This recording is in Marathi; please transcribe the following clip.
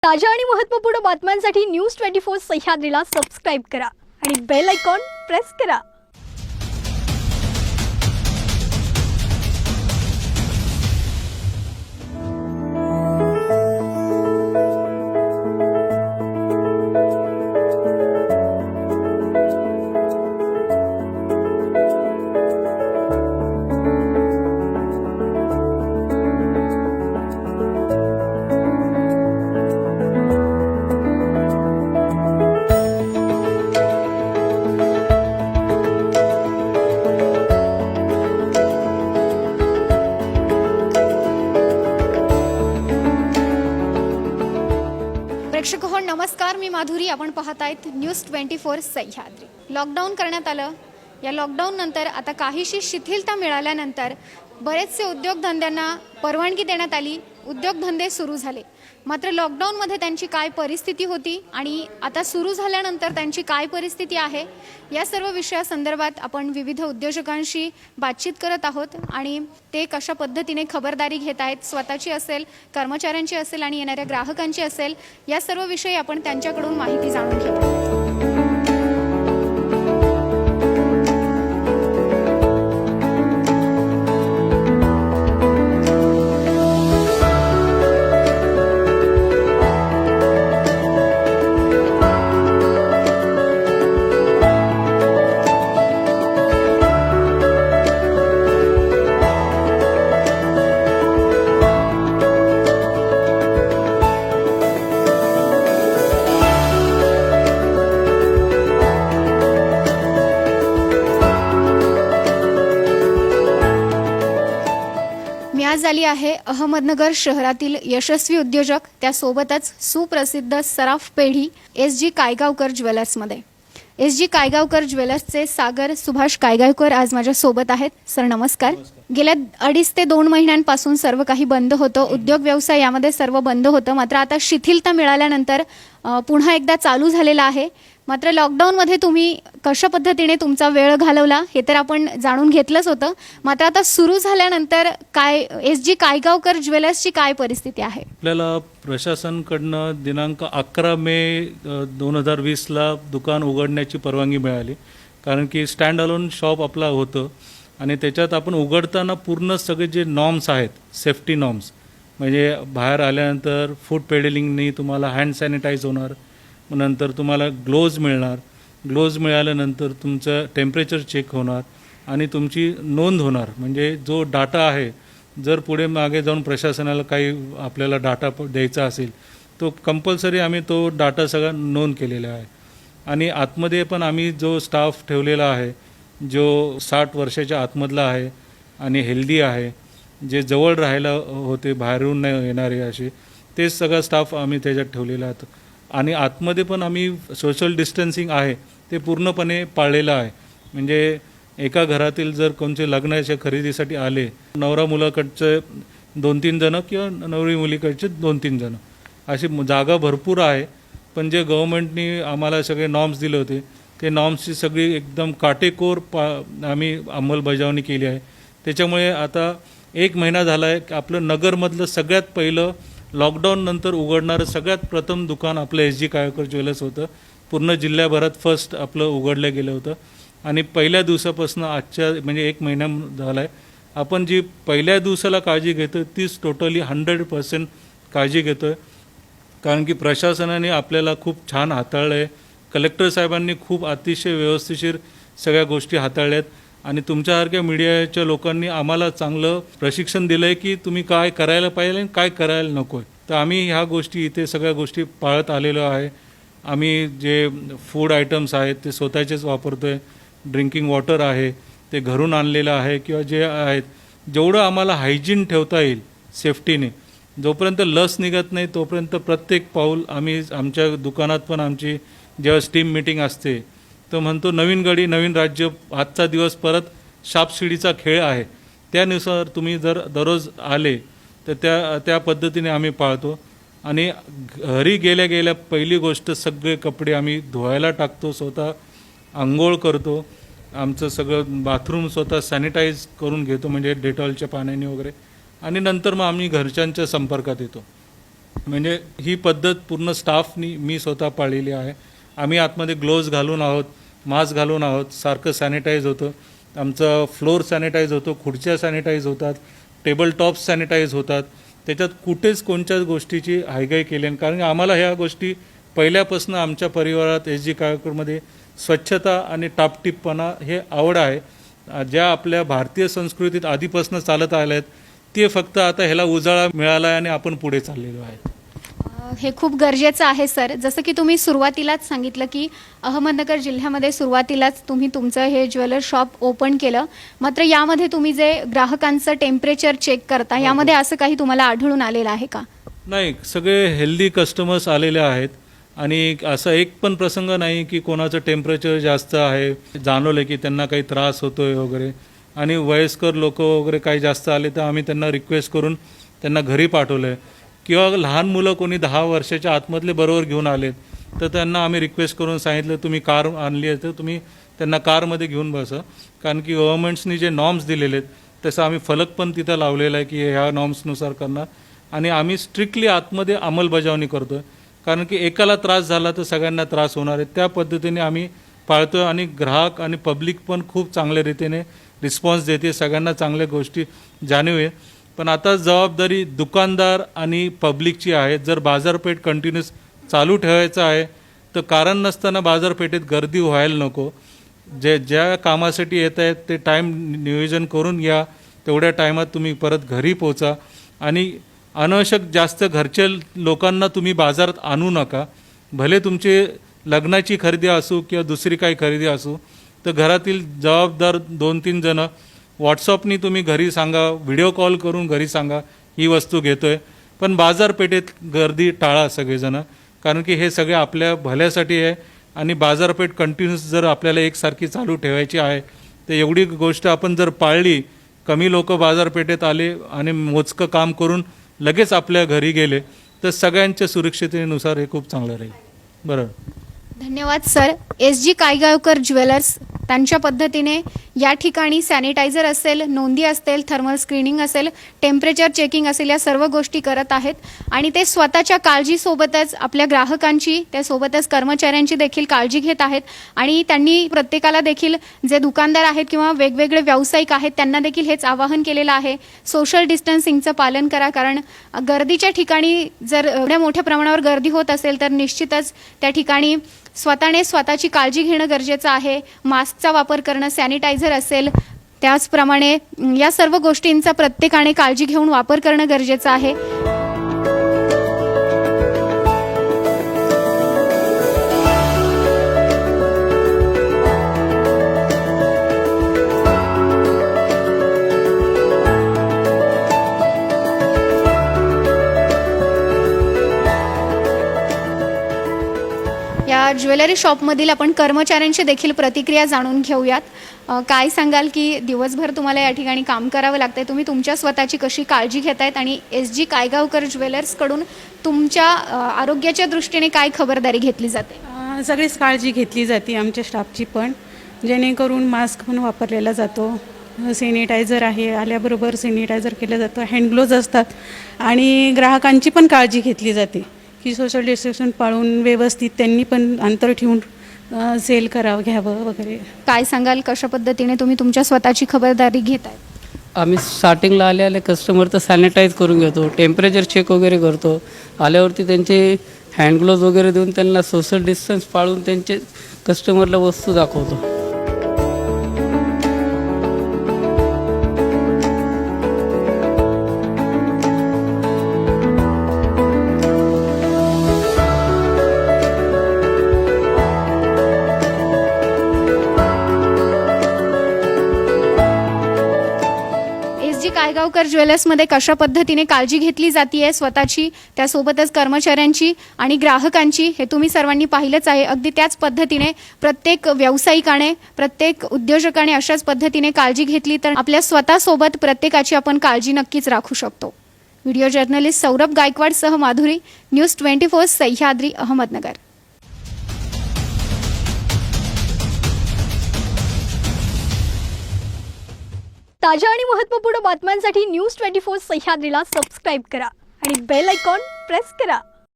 ताज्या आणि महत्त्वपूर्ण बातम्यांसाठी न्यूज 24 सह्याद्रीला सबस्क्राइब करा आणि बेल आयकॉन प्रेस करा। प्रेक्षक हो नमस्कार, मी माधुरी। आपण पाहत आहेत न्यूज 24 सह्याद्री। लॉकडाऊन करण्यात आलं। या लॉकडाऊन नंतर आता काहीशी शिथिलता मिळाल्यानंतर बरेचसे उद्योगधंद्यांना परवानगी देण्यात आली, उद्योगधंदे सुरू झाले। मात्र लॉकडाऊनमध्ये त्यांची काय परिस्थिती होती आणि आता सुरू झाल्यानंतर त्यांची काय परिस्थिती आहे, या सर्व विषयासंदर्भात आपण विविध उद्योजकांशी बातचीत करत आहोत आणि ते कशा पद्धतीने खबरदारी घेत आहेत, स्वतःची असेल, कर्मचाऱ्यांची असेल आणि येणाऱ्या ग्राहकांची असेल, या सर्व विषयी आपण त्यांच्याकडून माहिती जाणून घेऊ। आज आली आहे अहमदनगर शहरातील यशस्वी उद्योजक, त्यासोबतच सुप्रसिद्ध सराफ पेढी SG कायगावकर ज्वेलर्समध्ये। SG कायगावकर ज्वेलर्सचे सागर सुभाष कायगावकर आज माझ्या सोबत आहेत। सर नमस्कार। गेल्या 2.5 ते 2 महिन्यांपासून सर्व काही बंद होतं, उद्योग व्यवसाय यामध्ये सर्व बंद होतं। मात्र आता शिथिलता मिळाल्यानंतर पुन्हा एकदा चालू झालेला आहे। मात्र लॉकडाऊनमध्ये तुम्ही कशा पद्धतीने तुमचा वेळ घालवला हे तर आपण जाणून घेतलंच होतं। मात्र आता सुरू झाल्यानंतर काय SG कायगावकर ज्वेलर्सची काय परिस्थिती आहे? आपल्याला प्रशासनाकडनं दिनांक 11 मे 2020ला दुकान उघडण्याची परवानगी मिळाली, कारण की स्टँड अलोन शॉप आपला होतं आणि त्याच्यात आपण उघडताना पूर्ण सगळे जे नॉर्म्स आहेत, सेफ्टी नॉर्म्स, म्हणजे बाहेर आल्यानंतर फूड पेडलिंगनी तुम्हाला हँड सॅनिटाईज होणार, नंतर तुम्हाला ग्लोव्ज मिळणार, ग्लोव्ज मिळाल्यानंतर तुमचं टेम्परेचर चेक होणार आणि तुमची नोंद होणार। म्हणजे जो डाटा आहे, जर पुढे मागे जाऊन प्रशासनाला काही आपल्याला डाटा द्यायचा असेल तो कंपल्सरी आम्ही तो डाटा सगळा नोंद केलेला आहे। आणि आतमध्ये पण आम्ही जो स्टाफ ठेवलेला आहे, जो 60 वर्षाच्या आतमधला आहे आणि हेल्दी आहे, जे जवळ राहायला होते, बाहेरून नाही येणारे असे, ते सगळा स्टाफ आम्ही त्याच्यात ठेवलेला आहे। आणि आतमध्ये पण आम्ही सोशल डिस्टन्सिंग आहे ते पूर्णपणे पाळलेलं आहे। म्हणजे एका घरातील जर कोणते लग्नाच्या खरेदीसाठी आले, नवरा मुलाकडचे 2-3 जणं किंवा नवरी मुलीकडचे 2-3 जणं, अशी जागा भरपूर आहे। पण जे गव्हर्नमेंटनी आम्हाला सगळे नॉर्म्स दिले होते, ते नॉर्म्सची सगळी एकदम काटेकोर आम्ही अंमलबजावणी केली आहे। त्याच्यामुळे आता 1 महिना झाला आहे की आपलं नगरमधलं सगळ्यात पहिलं लॉकडाऊन नंतर उघडणारं सगळ्यात प्रथम दुकान आपलं SG कायगावकर ज्वेलर्स होतं। पूर्ण जिल्ह्याभरात फर्स्ट आपलं उघडलं गेलं होतं आणि पहिल्या दिवसापासून आजच्या म्हणजे 1 महिना झाला आहे, आपण जी पहिल्या दिवसाला काळजी घेतो तीच टोटली 100% काळजी घेतो आहे। कारण की प्रशासनाने आपल्याला खूप छान हाताळलं आहे, कलेक्टर साहेबांनी खूप अतिशय व्यवस्थिशीर सगळ्या गोष्टी हाताळल्या आहेत आणि तुमच्यासारख्या मीडियाच्या लोकांनी आम्हाला चांगलं प्रशिक्षण दिलं आहे की तुम्ही काय करायला पाहिजे आणि काय करायला नको आहे। तर आम्ही ह्या गोष्टी इथे सगळ्या गोष्टी पाळत आलेलो आहे। आम्ही जे फूड आयटम्स आहेत ते स्वतःचेच वापरतो आहे, ड्रिंकिंग वॉटर आहे ते घरून आणलेलं आहे किंवा जे आहेत, जेवढं आम्हाला हायजीन ठेवता येईल सेफ्टीने, जोपर्यंत लस निघत नाही तोपर्यंत प्रत्येक पाऊल आम्ही आमच्या दुकानात पण आमची जेव्हा स्टीम मीटिंग असते तो म्हणतो नवीन गडी नवीन राज्य, आजचा दिवस परत शापशिडीचा खेळ आहे, त्यानुसार तुम्ही जर दररोज आले तर त्या पद्धतीने आम्ही पाळतो। आणि घरी गेल्या गेल्या पहिली गोष्ट सगळे कपडे आम्ही धुवायला टाकतो, स्वतः आंघोळ करतो, आमचं सगळं बाथरूम स्वतः सॅनिटाईज करून घेतो, म्हणजे डेटॉलच्या पाण्याने वगैरे, आणि नंतर मग आम्ही घरच्यांच्या संपर्कात येतो। म्हणजे ही पद्धत पूर्ण स्टाफनी मी स्वतः पाळलेली आहे. आम्ही आतमध्ये ग्लोव्ज घालून आहोत, मास्क घालून आहोत, सारखं सॅनिटाईज होतं, आमचं फ्लोअर सॅनिटाईज होतो, खुर्च्या सॅनिटाईज होतात, टेबल टॉप्स सॅनिटाईज होतात. त्याच्यात कुठेच कोणत्याच गोष्टीची हायगाई केली नाही, कारण आम्हाला ह्या गोष्टी पहिल्यापासून आमच्या परिवारात SG कायगावकरमध्ये स्वच्छता आणि टापटीपपणा हे आवड आहे. ज्या आपल्या भारतीय संस्कृतीत आधीपासून चालत आल्या आहेत ते फक्त आता ह्याला उजाळा मिळाला आहे आणि आपण पुढे चाललेलो आहे. हे खूप गरजेचं आहे सर. जसं की तुम्ही सुरुवातीलाच सांगितलं की अहमदनगर जिल्ह्यामध्ये सुरुवातीलाच तुम्ही तुमचं हे ज्वेलर शॉप ओपन केलं, मात्र यामध्ये तुम्ही जे ग्राहकांचं टेम्परेचर चेक करता यामध्ये असं काही तुम्हाला आढळून आलेलं आहे का? नाही, सगळे हेल्दी कस्टमर्स आलेले आहेत आणि असा एक पण प्रसंग नाही की कोणाचं टेम्परेचर जास्त आहे, जाणवलं की त्यांना काही त्रास होतोय वगैरे. आणि वयस्कर लोक वगैरे काही जास्त आले तर आम्ही त्यांना रिक्वेस्ट करून त्यांना घरी पाठवलं आहे, किंवा लहान मुलं कोणी 10 वर्षाच्या आतमधले बरोबर घेऊन आलेत तर त्यांना आम्ही रिक्वेस्ट करून सांगितलं तुम्ही कार आणली आहे तर तुम्ही त्यांना कारमध्ये घेऊन बसा, कारण की गव्हर्नमेंट्सनी जे नॉर्म्स दिलेले आहेत तसं आम्ही फलक पण तिथं लावलेला आहे की ह्या नॉर्म्सनुसार करणार. आणि आम्ही स्ट्रिक्टली आतमध्ये अंमलबजावणी करतो आहे, कारण की एकाला त्रास झाला तर सगळ्यांना त्रास होणार आहे. त्या पद्धतीने आम्ही पाळतो आहे आणि ग्राहक आणि पब्लिक पण खूप चांगल्या रीतीने रिस्पॉन्स देते, सगळ्यांना चांगल्या गोष्टी जाणीव आहे. पण आता जबाबदारी दुकानदार आणि पब्लिकची आहे. जर बाजारपेठ कंटिन्यूस चालू ठेवायचं आहे तर कारण नसताना बाजारपेठेत गर्दी व्हायला नको. ज्या कामासाठी येत आहेत ते टाईम नियोजन करून घ्या, तेवढ्या टायमात तुम्ही परत घरी पोचा. आणि अनावश्यक जास्त घरच्या लोकांना तुम्ही बाजारात आणू नका. भले तुमचे लग्नाची खरेदी असो किंवा दुसरी काही खरेदी असो तर घरातील जबाबदार 2-3 जणं व्हॉट्सअपनी तुम्ही घरी सांगा, व्हिडिओ कॉल करून घरी सांगा ही वस्तू घेतो आहे. पण बाजारपेठेत गर्दी टाळा सगळेजणं, कारण की हे सगळे आपल्या भल्यासाठी आहे. आणि बाजारपेठ कंटिन्यूस जर आपल्याला एकसारखी चालू ठेवायची आहे तर एवढी गोष्ट आपण जर पाळली, कमी लोक बाजारपेठेत आले आणि मोजकं काम करून लगेच आपल्या घरी गेले तर सगळ्यांच्या सुरक्षिततेनुसार हे खूप चांगलं राहील. बरं, धन्यवाद सर. SG कायगावकर ज्वेलर्स त्यांच्या पद्धतीने या ठिकाणी सॅनिटायझर असेल, नोंदी असतील, थर्मल स्क्रीनिंग असेल, टेम्परेचर चेकिंग असेल, या सर्व गोष्टी करत आहेत. आणि ते स्वतःच्या काळजीसोबतच आपल्या ग्राहकांची, त्यासोबतच कर्मचाऱ्यांची देखील काळजी घेत आहेत. आणि त्यांनी प्रत्येकाला देखील, जे दुकानदार आहेत किंवा वेगवेगळे व्यावसायिक आहेत त्यांना देखील हेच आवाहन केलेलं आहे, सोशल डिस्टन्सिंगचं पालन करा. कारण गर्दीच्या ठिकाणी जर एवढ्या मोठ्या प्रमाणावर गर्दी होत असेल तर निश्चितच त्या ठिकाणी स्वतःने स्वतःची काळजी घेणं गरजेचं आहे. मास्कचा वापर करणं, सॅनिटायझर असेल, त्याचप्रमाणे या सर्व गोष्टींचा प्रत्येकाने काळजी घेऊन वापर करणं गरजेचं आहे. या ज्वेलरी शॉपमधील आपण कर्मचाऱ्यांची देखील प्रतिक्रिया जाणून घेऊयात. काय सांगाल की दिवसभर तुम्हाला या ठिकाणी काम करावं लागतंय, तुम्ही तुमच्या स्वतःची कशी काळजी घेतायत आणि SG कायगावकर ज्वेलर्सकडून तुमच्या आरोग्याच्या दृष्टीने काय खबरदारी घेतली जाते? सगळीच काळजी घेतली जाते आमच्या स्टाफची पण, जेणेकरून मास्क पण वापरलेला जातो, सॅनिटायझर आहे, आल्याबरोबर सॅनिटायझर केलं जातं, हँडग्लोव्ज असतात. आणि ग्राहकांची पण काळजी घेतली जाते की सोशल डिस्टन्स पाळून व्यवस्थित त्यांनी पण अंतर ठेवून सेल घ्यावं वगैरे. काय सांगाल, कशा पद्धतीने तुम्ही तुमच्या स्वतःची खबरदारी घेताय? आम्ही स्टार्टिंगला आले कस्टमर तर सॅनिटाईज करून घेतो, टेम्परेचर चेक वगैरे करतो. आल्यावरती त्यांचे हँडग्लोव्ज वगैरे देऊन त्यांना सोशल डिस्टन्स पाळून त्यांचे कस्टमरला वस्तू दाखवतो. SG कायगावकर ज्वेलर्समध्ये कशा पद्धतीने काळजी घेतली जाते स्वतःची, त्यासोबतच कर्मचाऱ्यांची आणि ग्राहकांची, हे तुम्ही सर्वांनी पाहिलंच आहे. अगदी त्याच पद्धतीने प्रत्येक व्यावसायिकाने, प्रत्येक उद्योजकाने अशाच पद्धतीने काळजी घेतली तर आपल्या स्वतःसोबत प्रत्येकाची आपण काळजी नक्कीच राखू शकतो. व्हिडिओ जर्नलिस्ट सौरभ गायकवाडसह माधुरी, न्यूज 24 सह्याद्री, अहमदनगर. ताज्या आणि महत्त्वपूर्ण बातम्यांसाठी न्यूज 24 सह्याद्रीला सबस्क्राईब करा आणि बेल आयकॉन प्रेस करा.